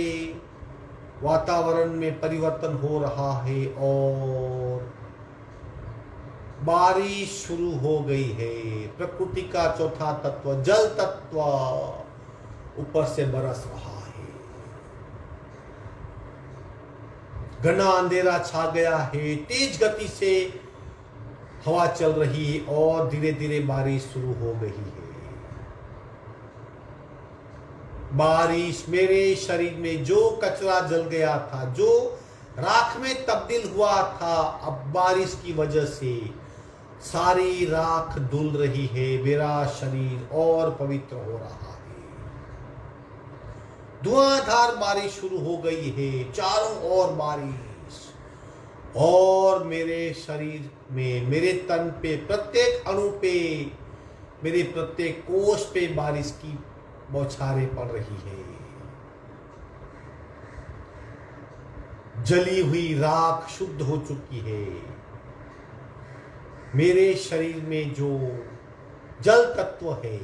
वातावरण में परिवर्तन हो रहा है और बारिश शुरू हो गई है। प्रकृति का चौथा तत्व जल तत्व ऊपर से बरस रहा है। घना अंधेरा छा गया है, तेज गति से हवा चल रही है और धीरे धीरे बारिश शुरू हो गई है। बारिश मेरे शरीर में जो कचरा जल गया था, जो राख में तब्दील हुआ था, अब बारिश की वजह से सारी राख धुल रही है। मेरा शरीर और पवित्र हो रहा है। धुआंधार बारिश शुरू हो गई है, चारों ओर बारिश, और मेरे शरीर में, मेरे तन पे, प्रत्येक अणु पे, मेरे प्रत्येक कोष पे बारिश की बौछारें पड़ रही है। जली हुई राख शुद्ध हो चुकी है। मेरे शरीर में जो जल तत्व है,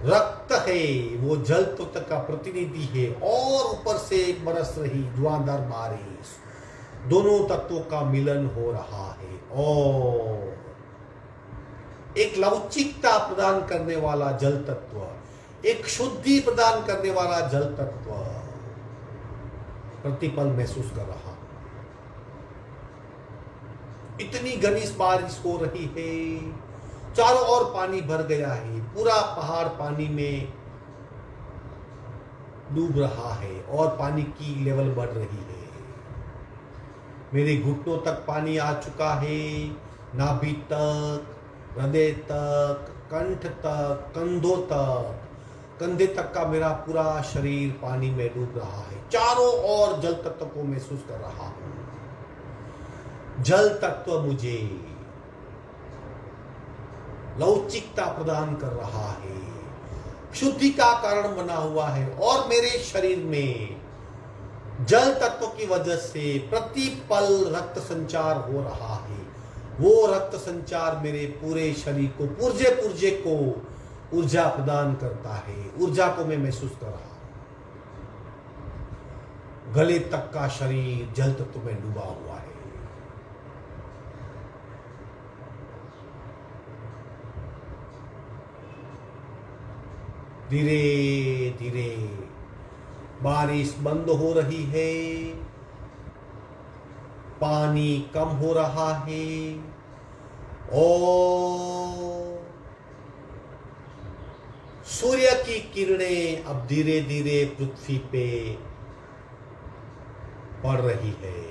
रक्त है, वो जल तत्व का प्रतिनिधि है, और ऊपर से बरस रही धुआंधार बारिश, दोनों तत्वों का मिलन हो रहा है और एक लवचिकता प्रदान करने वाला जल तत्व, एक शुद्धि प्रदान करने वाला जल तत्व प्रतिपल महसूस कर रहा हूं। इतनी घनी बारिश हो रही है, चारों ओर पानी भर गया है, पूरा पहाड़ पानी में डूब रहा है और पानी की लेवल बढ़ रही है। मेरे घुटनों तक पानी आ चुका है, नाभि तक, हृदय तक, कंठ तक, कंधों तक, कंधे तक का मेरा पूरा शरीर पानी में डूब रहा है। चारों ओर जल तत्व को महसूस कर रहा हूं। जल तत्व मुझे लवचिकता प्रदान कर रहा है, शुद्धि का कारण बना हुआ है, और मेरे शरीर में जल तत्व की वजह से प्रतिपल रक्त संचार हो रहा है। वो रक्त संचार मेरे पूरे शरीर को, पुर्जे पुर्जे को ऊर्जा प्रदान करता है। ऊर्जा को मैं महसूस कर रहा हूं। गले तक का शरीर जल तत्व में डूबा हुआ है। धीरे धीरे बारिश बंद हो रही है, पानी कम हो रहा है, और सूर्य की किरणें अब धीरे धीरे पृथ्वी पे पड़ रही है।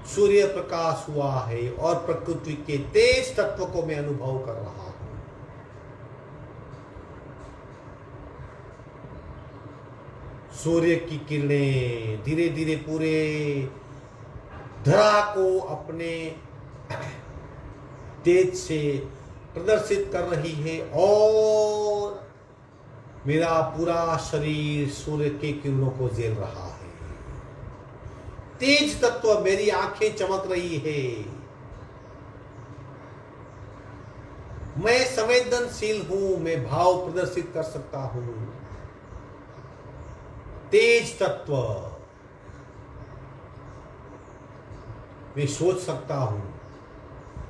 सूर्य प्रकाश हुआ है और प्रकृति के तेज तत्व को मैं अनुभव कर रहा हूं। सूर्य की किरणें धीरे धीरे पूरे धरा को अपने तेज से प्रदर्शित कर रही है, और मेरा पूरा शरीर सूर्य के किरणों को झेल रहा है। तेज तत्व, मेरी आंखें चमक रही है। मैं संवेदनशील हूं, मैं भाव प्रदर्शित कर सकता हूं। तेज तत्व, मैं सोच सकता हूं,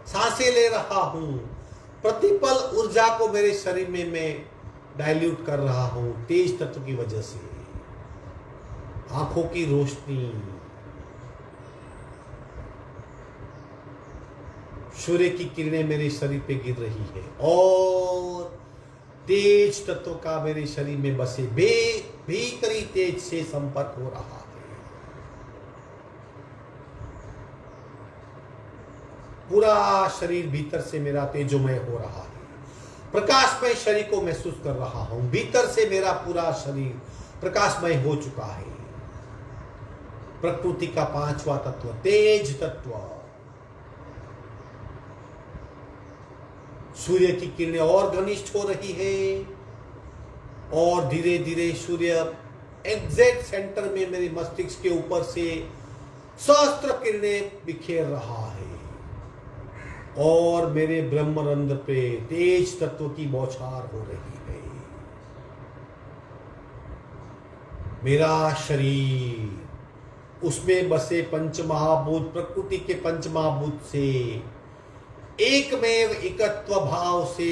सांसें ले रहा हूं। प्रतिपल ऊर्जा को मेरे शरीर में मैं डाइल्यूट कर रहा हूं तेज तत्व की वजह से। आंखों की रोशनी, सूर्य की किरणें मेरे शरीर पे गिर रही है, और तेज तत्व का मेरे शरीर में बसे भीतरी तेज से संपर्क हो रहा है। पूरा शरीर भीतर से मेरा तेजोमय हो रहा है। प्रकाशमय शरीर को महसूस कर रहा हूं। भीतर से मेरा पूरा शरीर प्रकाशमय हो चुका है। प्रकृति का पांचवा तत्व, तेज तत्व, सूर्य की किरणें और घनिष्ठ हो रही है, और धीरे धीरे सूर्य एग्जैक्ट सेंटर में मेरे मस्तिष्क के ऊपर से सहस्त्र किरणें बिखेर रहा है, और मेरे ब्रह्मरंध्र पे तेज तत्व की बौछार हो रही है। मेरा शरीर, उसमें बसे पंचमहाभूत, प्रकृति के पंचमहाभूत से एकमेव एकत्व भाव से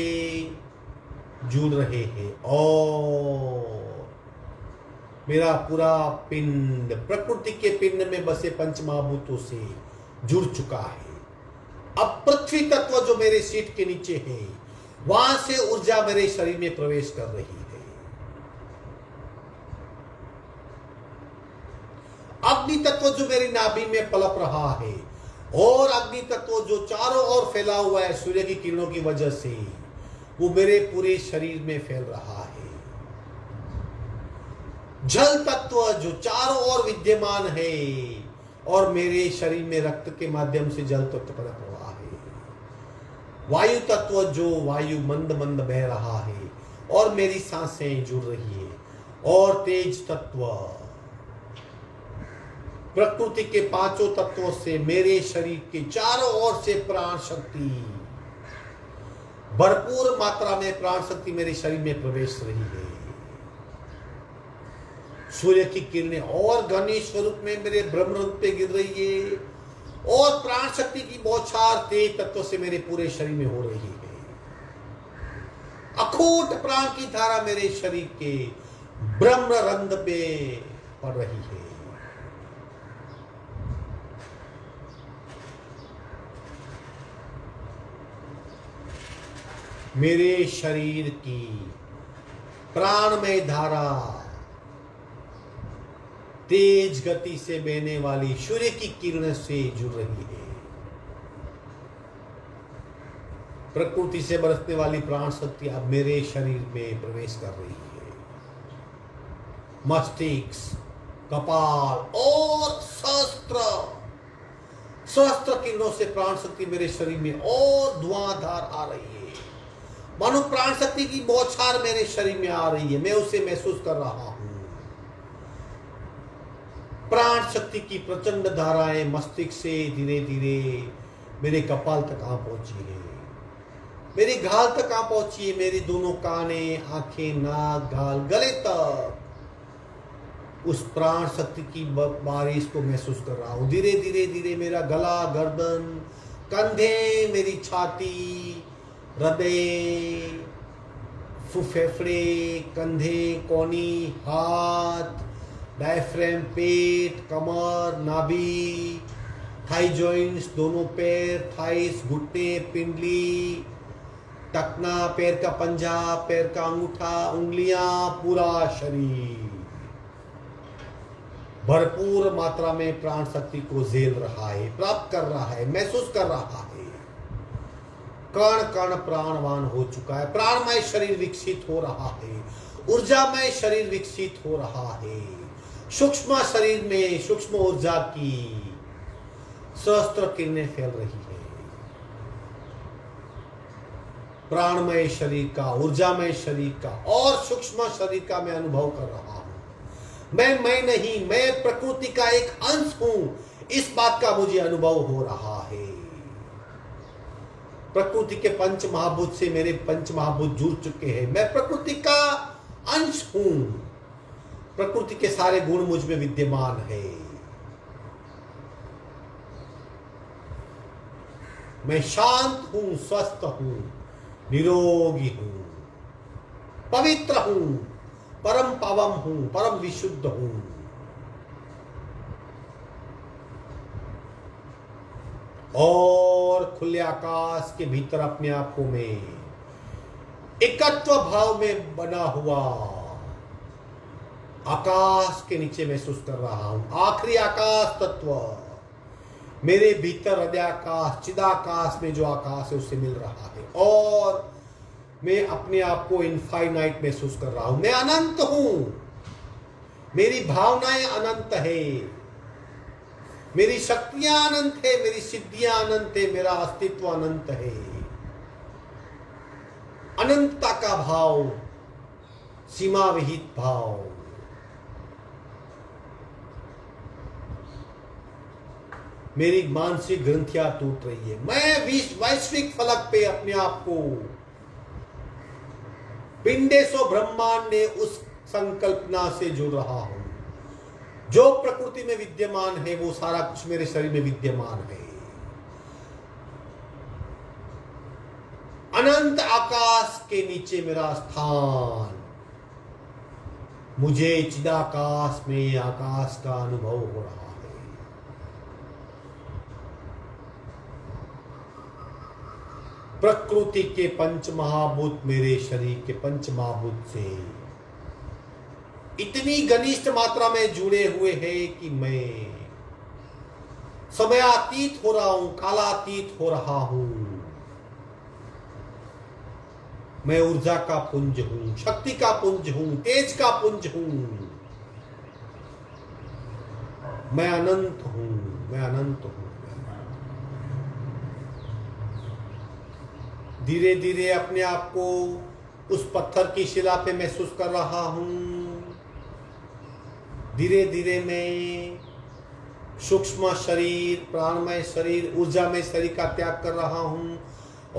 जुड़ रहे हैं और मेरा पूरा पिंड प्रकृति के पिंड में बसे पंच महाभूतों से जुड़ चुका है। अब पृथ्वी तत्व जो मेरे सीट के नीचे है, वहां से ऊर्जा मेरे शरीर में प्रवेश कर रही है। अग्नि तत्व जो मेरी नाभि में पलप रहा है और अग्नि तत्व जो चारों ओर फैला हुआ है सूर्य की किरणों की वजह से, वो मेरे पूरे शरीर में फैल रहा है। जल तत्व जो चारों ओर विद्यमान है और मेरे शरीर में रक्त के माध्यम से जल तत्व का प्रवाह है। वायु तत्व जो वायु मंद मंद बह रहा है और मेरी सांसें जुड़ रही है। और तेज तत्व प्रकृति के पांचों तत्वों से मेरे शरीर के चारों ओर से प्राण शक्ति, भरपूर मात्रा में प्राण शक्ति मेरे शरीर में प्रवेश रही है। सूर्य की किरणें और घने स्वरूप में मेरे ब्रह्मरंध्र पे गिर रही है और प्राण शक्ति की बौछार तेज तत्व से मेरे पूरे शरीर में हो रही है। अखूट प्राण की धारा मेरे शरीर के ब्रह्मरंध्र पे पड़ रही है। मेरे शरीर की प्राणमय धारा तेज गति से बहने वाली सूर्य की किरण से जुड़ रही है। प्रकृति से बरसने वाली प्राण शक्ति अब मेरे शरीर में प्रवेश कर रही है। मस्तिष्क, कपाल और सहस्त्र किरणों से प्राण शक्ति मेरे शरीर में और धुआंधार आ रही है। मानो प्राण शक्ति की बौछार मेरे शरीर में आ रही है, मैं उसे महसूस कर रहा हूं। प्राण शक्ति की प्रचंड धाराएं मस्तिष्क से धीरे धीरे मेरे कपाल तक आ पहुंची है, मेरी घाल तक आ पहुंची है। मेरी दोनों काने, आंखें, नाक, घाल, गले तक उस प्राण शक्ति की बारिश को महसूस कर रहा हूं। धीरे धीरे धीरे मेरा गला, गर्दन, कंधे, मेरी छाती, हृदय, फेफड़े, कंधे, कोहनी, हाथ, डायफ्राम, पेट, कमर, नाभि, थाई जॉइंट्स, दोनों पैर, थाइस, घुटने, पिंडली, टखना, पैर का पंजा, पैर का अंगूठा, उंगलियां, पूरा शरीर भरपूर मात्रा में प्राण शक्ति को झेल रहा है, प्राप्त कर रहा है, महसूस कर रहा है। कण कण प्राणवान हो चुका है। प्राणमय शरीर विकसित हो रहा है, ऊर्जामय शरीर विकसित हो रहा है। सूक्ष्म शरीर में सूक्ष्म ऊर्जा की सहस्त्र किरणें फैल रही है। प्राणमय शरीर का, ऊर्जामय शरीर का और सूक्ष्म शरीर का मैं अनुभव कर रहा हूं। मैं नहीं, मैं प्रकृति का एक अंश हूं, इस बात का मुझे अनुभव हो रहा है। प्रकृति के पंच महाभूत से मेरे पंच महाभूत जुड़ चुके हैं। मैं प्रकृति का अंश हूं। प्रकृति के सारे गुण मुझ में विद्यमान है। मैं शांत हूं, स्वस्थ हूं, निरोगी हूं, पवित्र हूं, परम पावन हूं, परम विशुद्ध हूं। और खुले आकाश के भीतर अपने आप को मैं एकत्व भाव में बना हुआ आकाश के नीचे महसूस कर रहा हूं। आखिरी आकाश तत्व मेरे भीतर हृदयाकाश, चिदाकाश में जो आकाश है उससे मिल रहा है और मैं अपने आप को इनफाइनाइट महसूस कर रहा हूं। मैं अनंत हूं, मेरी भावनाएं अनंत है, मेरी शक्तियां अनंत है, मेरी सिद्धियां अनंत है, मेरा अस्तित्व अनंत है। अनंतता का भाव, सीमा विहित भाव। मेरी मानसिक ग्रंथियां टूट रही है। मैं वैश्विक फलक पे अपने आप को पिंडेसो ब्रह्मांड ने उस संकल्पना से जुड़ रहा हूं। जो प्रकृति में विद्यमान है वो सारा कुछ मेरे शरीर में विद्यमान है। अनंत आकाश आकाश के नीचे मेरा स्थान, मुझे चिदाकाश में आकाश का अनुभव हो रहा है। प्रकृति के पंच महाभूत मेरे शरीर के पंच महाभूत से इतनी घनिष्ठ मात्रा में जुड़े हुए हैं कि मैं समयातीत हो रहा हूं, कालातीत हो रहा हूं। मैं ऊर्जा का पुंज हूं, शक्ति का पुंज हूं, तेज का पुंज हूं। मैं अनंत हूं, मैं अनंत हूं। धीरे धीरे अपने आप को उस पत्थर की शिला पे महसूस कर रहा हूं। धीरे धीरे मैं सूक्ष्म शरीर, प्राणमय शरीर, ऊर्जामय शरीर का त्याग कर रहा हूं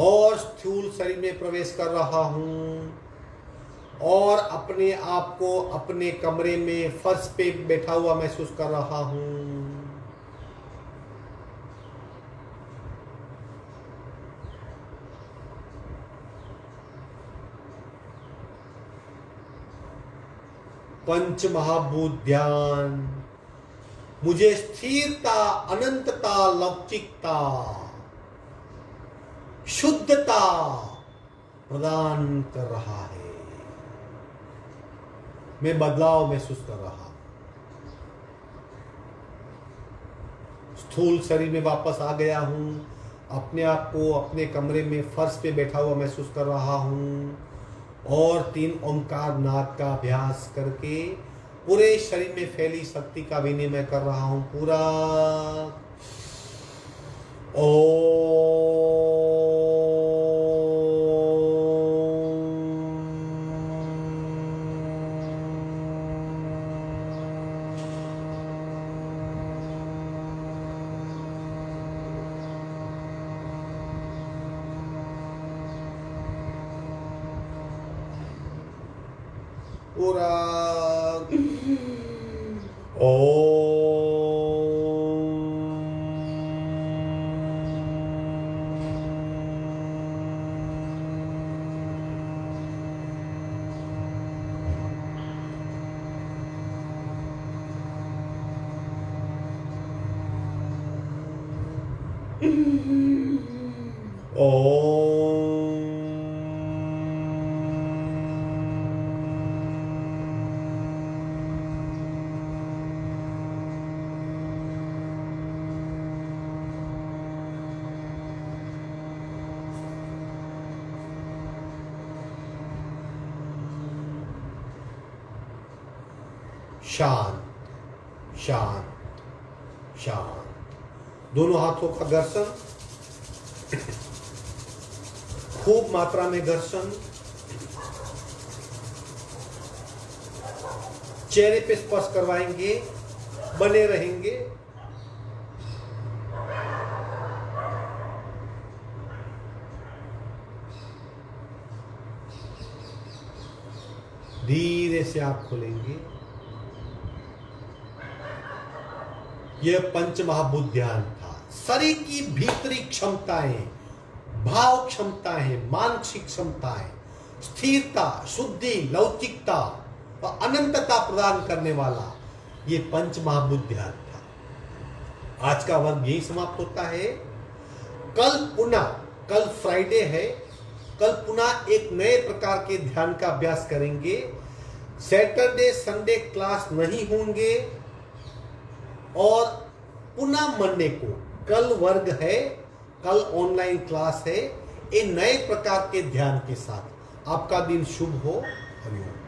और स्थूल शरीर में प्रवेश कर रहा हूं और अपने आप को अपने कमरे में फर्श पे बैठा हुआ महसूस कर रहा हूं। पंच महाभूत ध्यान मुझे स्थिरता, अनंतता, लौकिकता, शुद्धता प्रदान कर रहा है। मैं बदलाव महसूस कर रहा हूं। स्थूल शरीर में वापस आ गया हूं। अपने आप को अपने कमरे में फर्श पे बैठा हुआ महसूस कर रहा हूं और 3 ओंकार नाद का अभ्यास करके पूरे शरीर में फैली शक्ति का विनिमय कर रहा हूं। पूरा पूरा शांत शांत शांत। दोनों हाथों का घर्षण, खूब मात्रा में घर्षण। चेहरे पे स्पर्श करवाएंगे, बने रहेंगे। धीरे से आंख खोलेंगे। यह पंच महाभूत ध्यान था। शरीर की भीतरी क्षमताएं, भाव क्षमताएं, मानसिक क्षमताएं, स्थिरता, शुद्धि, लौकिकता और अनंतता प्रदान करने वाला ये पंच महाभूत ध्यान था। आज का वर्ग यही समाप्त होता है। कल फ्राइडे है। कल पुनः एक नए प्रकार के ध्यान का अभ्यास करेंगे। सैटरडे संडे क्लास नहीं होंगे और पुनः मंडे को कल वर्ग है, कल ऑनलाइन क्लास है। एक नए प्रकार के ध्यान के साथ आपका दिन शुभ हो। हरिओम।